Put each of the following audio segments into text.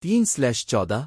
3/14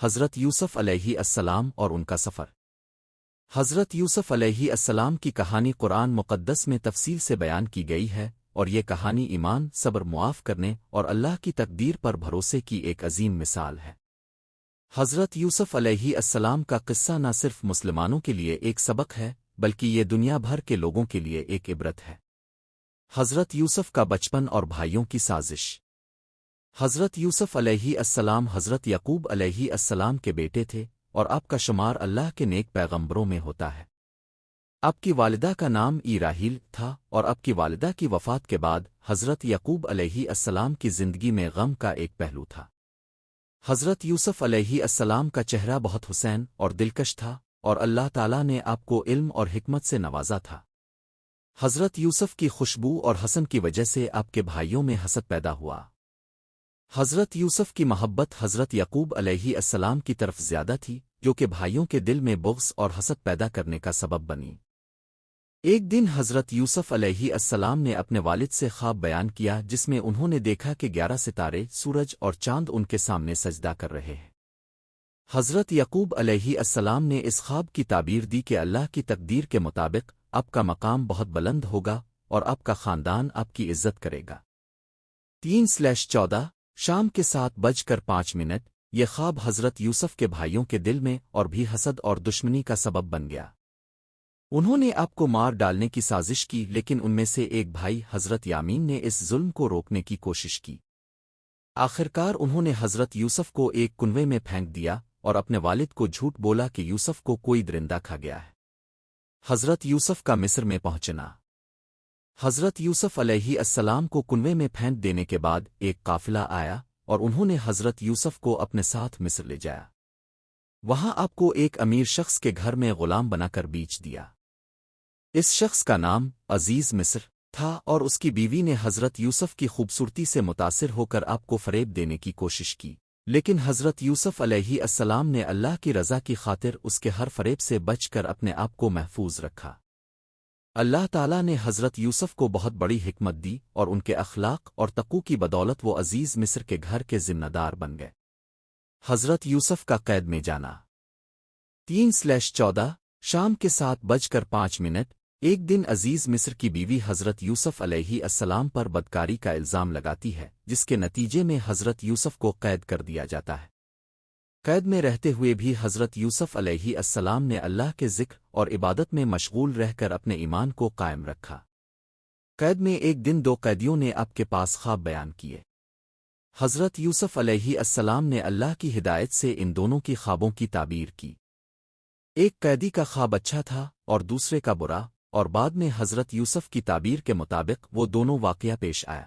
حضرت یوسف علیہ السلام اور ان کا سفر۔ حضرت یوسف علیہ السلام کی کہانی قرآن مقدس میں تفصیل سے بیان کی گئی ہے، اور یہ کہانی ایمان، صبر، معاف کرنے اور اللہ کی تقدیر پر بھروسے کی ایک عظیم مثال ہے۔ حضرت یوسف علیہ السلام کا قصہ نہ صرف مسلمانوں کے لیے ایک سبق ہے، بلکہ یہ دنیا بھر کے لوگوں کے لیے ایک عبرت ہے۔ حضرت یوسف کا بچپن اور بھائیوں کی سازش۔ حضرت یوسف علیہ السلام حضرت یعقوب علیہ السلام کے بیٹے تھے، اور آپ کا شمار اللہ کے نیک پیغمبروں میں ہوتا ہے۔ آپ کی والدہ کا نام راحیل تھا، اور آپ کی والدہ کی وفات کے بعد حضرت یعقوب علیہ السلام کی زندگی میں غم کا ایک پہلو تھا۔ حضرت یوسف علیہ السلام کا چہرہ بہت حسین اور دلکش تھا، اور اللہ تعالیٰ نے آپ کو علم اور حکمت سے نوازا تھا۔ حضرت یوسف کی خوشبو اور حسن کی وجہ سے آپ کے بھائیوں میں حسد پیدا ہوا۔ حضرت یوسف کی محبت حضرت یعقوب علیہ السلام کی طرف زیادہ تھی، جو کہ بھائیوں کے دل میں بغض اور حسد پیدا کرنے کا سبب بنی۔ ایک دن حضرت یوسف علیہ السلام نے اپنے والد سے خواب بیان کیا، جس میں انہوں نے دیکھا کہ 11 ستارے، سورج اور چاند ان کے سامنے سجدہ کر رہے ہیں۔ حضرت یعقوب علیہ السلام نے اس خواب کی تعبیر دی کہ اللہ کی تقدیر کے مطابق آپ کا مقام بہت بلند ہوگا، اور آپ کا خاندان آپ کی عزت کرے گا۔ 3/14 شام کے 7:05 یہ خواب حضرت یوسف کے بھائیوں کے دل میں اور بھی حسد اور دشمنی کا سبب بن گیا۔ انہوں نے آپ کو مار ڈالنے کی سازش کی، لیکن ان میں سے ایک بھائی حضرت یامین نے اس ظلم کو روکنے کی کوشش کی۔ آخرکار انہوں نے حضرت یوسف کو ایک کنویں میں پھینک دیا، اور اپنے والد کو جھوٹ بولا کہ یوسف کو کوئی درندہ کھا گیا ہے۔ حضرت یوسف کا مصر میں پہنچنا۔ حضرت یوسف علیہ السلام کو کنویں میں پھینک دینے کے بعد ایک قافلہ آیا، اور انہوں نے حضرت یوسف کو اپنے ساتھ مصر لے جایا۔ وہاں آپ کو ایک امیر شخص کے گھر میں غلام بنا کر بیچ دیا۔ اس شخص کا نام عزیز مصر تھا، اور اس کی بیوی نے حضرت یوسف کی خوبصورتی سے متاثر ہو کر آپ کو فریب دینے کی کوشش کی، لیکن حضرت یوسف علیہ السلام نے اللہ کی رضا کی خاطر اس کے ہر فریب سے بچ کر اپنے آپ کو محفوظ رکھا۔ اللہ تعالیٰ نے حضرت یوسف کو بہت بڑی حکمت دی، اور ان کے اخلاق اور تقوی کی بدولت وہ عزیز مصر کے گھر کے ذمہ دار بن گئے۔ حضرت یوسف کا قید میں جانا۔ 3/14 شام کے 7:05 ایک دن عزیز مصر کی بیوی حضرت یوسف علیہ السلام پر بدکاری کا الزام لگاتی ہے، جس کے نتیجے میں حضرت یوسف کو قید کر دیا جاتا ہے۔ قید میں رہتے ہوئے بھی حضرت یوسف علیہ السلام نے اللہ کے ذکر اور عبادت میں مشغول رہ کر اپنے ایمان کو قائم رکھا۔ قید میں ایک دن 2 قیدیوں نے آپ کے پاس خواب بیان کیے۔ حضرت یوسف علیہ السلام نے اللہ کی ہدایت سے ان دونوں کی خوابوں کی تعبیر کی۔ ایک قیدی کا خواب اچھا تھا اور دوسرے کا برا، اور بعد میں حضرت یوسف کی تعبیر کے مطابق وہ دونوں واقعہ پیش آیا۔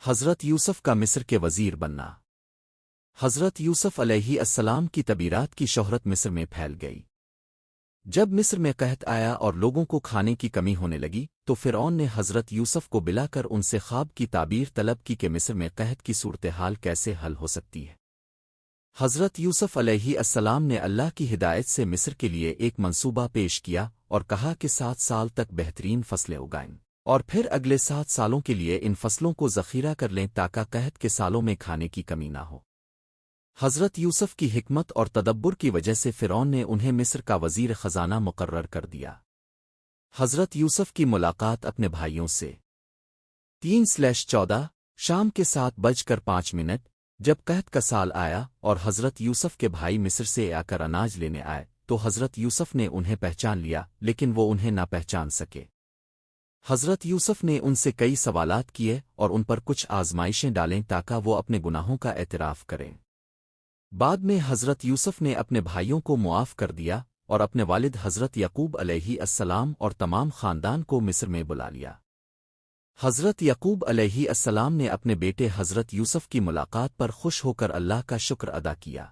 حضرت یوسف کا مصر کے وزیر بننا۔ حضرت یوسف علیہ السلام کی تعبیرات کی شہرت مصر میں پھیل گئی۔ جب مصر میں قحط آیا اور لوگوں کو کھانے کی کمی ہونے لگی، تو فرعون نے حضرت یوسف کو بلا کر ان سے خواب کی تعبیر طلب کی کہ مصر میں قحط کی صورتحال کیسے حل ہو سکتی ہے۔ حضرت یوسف علیہ السلام نے اللہ کی ہدایت سے مصر کے لیے ایک منصوبہ پیش کیا، اور کہا کہ 7 سال تک بہترین فصلیں اگائیں، اور پھر اگلے 7 سالوں کے لیے ان فصلوں کو ذخیرہ کر لیں تاکہ قحط کے سالوں میں کھانے کی کمی نہ ہو۔ حضرت یوسف کی حکمت اور تدبر کی وجہ سے فرعون نے انہیں مصر کا وزیر خزانہ مقرر کر دیا۔ حضرت یوسف کی ملاقات اپنے بھائیوں سے۔ 3/14 شام کے 7:05 جب قحط کا سال آیا اور حضرت یوسف کے بھائی مصر سے آ کر اناج لینے آئے، تو حضرت یوسف نے انہیں پہچان لیا، لیکن وہ انہیں نہ پہچان سکے۔ حضرت یوسف نے ان سے کئی سوالات کیے اور ان پر کچھ آزمائشیں ڈالیں تاکہ وہ اپنے گناہوں کا اعتراف کریں۔ بعد میں حضرت یوسف نے اپنے بھائیوں کو معاف کر دیا، اور اپنے والد حضرت یعقوب علیہ السلام اور تمام خاندان کو مصر میں بلا لیا۔ حضرت یعقوب علیہ السلام نے اپنے بیٹے حضرت یوسف کی ملاقات پر خوش ہو کر اللہ کا شکر ادا کیا۔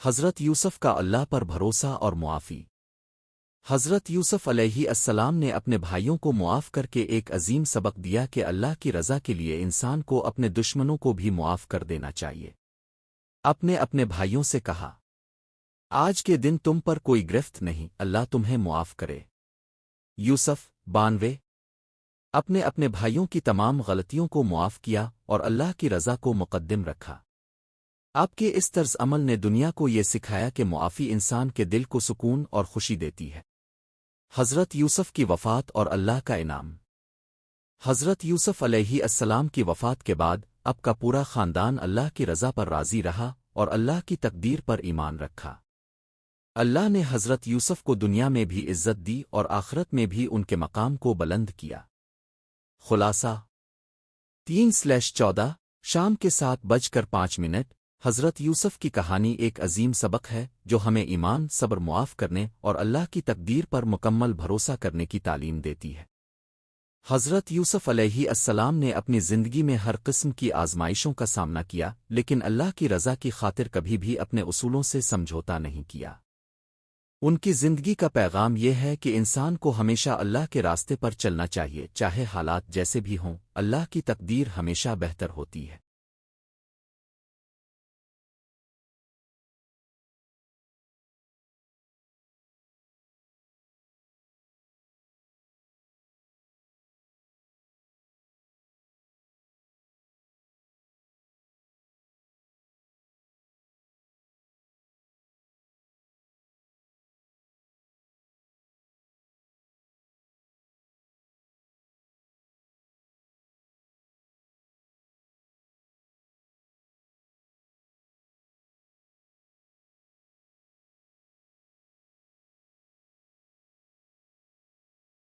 حضرت یوسف کا اللہ پر بھروسہ اور معافی۔ حضرت یوسف علیہ السلام نے اپنے بھائیوں کو معاف کر کے ایک عظیم سبق دیا کہ اللہ کی رضا کے لیے انسان کو اپنے دشمنوں کو بھی معاف کر دینا چاہیے۔ اپنے بھائیوں سے کہا، آج کے دن تم پر کوئی گرفت نہیں، اللہ تمہیں معاف کرے۔ یوسف 92 اپنے اپنے بھائیوں کی تمام غلطیوں کو معاف کیا اور اللہ کی رضا کو مقدم رکھا۔ آپ کے اس طرز عمل نے دنیا کو یہ سکھایا کہ معافی انسان کے دل کو سکون اور خوشی دیتی ہے۔ حضرت یوسف کی وفات اور اللہ کا انعام۔ حضرت یوسف علیہ السلام کی وفات کے بعد اب کا پورا خاندان اللہ کی رضا پر راضی رہا اور اللہ کی تقدیر پر ایمان رکھا۔ اللہ نے حضرت یوسف کو دنیا میں بھی عزت دی اور آخرت میں بھی ان کے مقام کو بلند کیا۔ خلاصہ 3/14 شام کے 7:05 حضرت یوسف کی کہانی ایک عظیم سبق ہے جو ہمیں ایمان، صبر، معاف کرنے اور اللہ کی تقدیر پر مکمل بھروسہ کرنے کی تعلیم دیتی ہے۔ حضرت یوسف علیہ السلام نے اپنی زندگی میں ہر قسم کی آزمائشوں کا سامنا کیا، لیکن اللہ کی رضا کی خاطر کبھی بھی اپنے اصولوں سے سمجھوتا نہیں کیا۔ ان کی زندگی کا پیغام یہ ہے کہ انسان کو ہمیشہ اللہ کے راستے پر چلنا چاہیے، چاہے حالات جیسے بھی ہوں۔ اللہ کی تقدیر ہمیشہ بہتر ہوتی ہے۔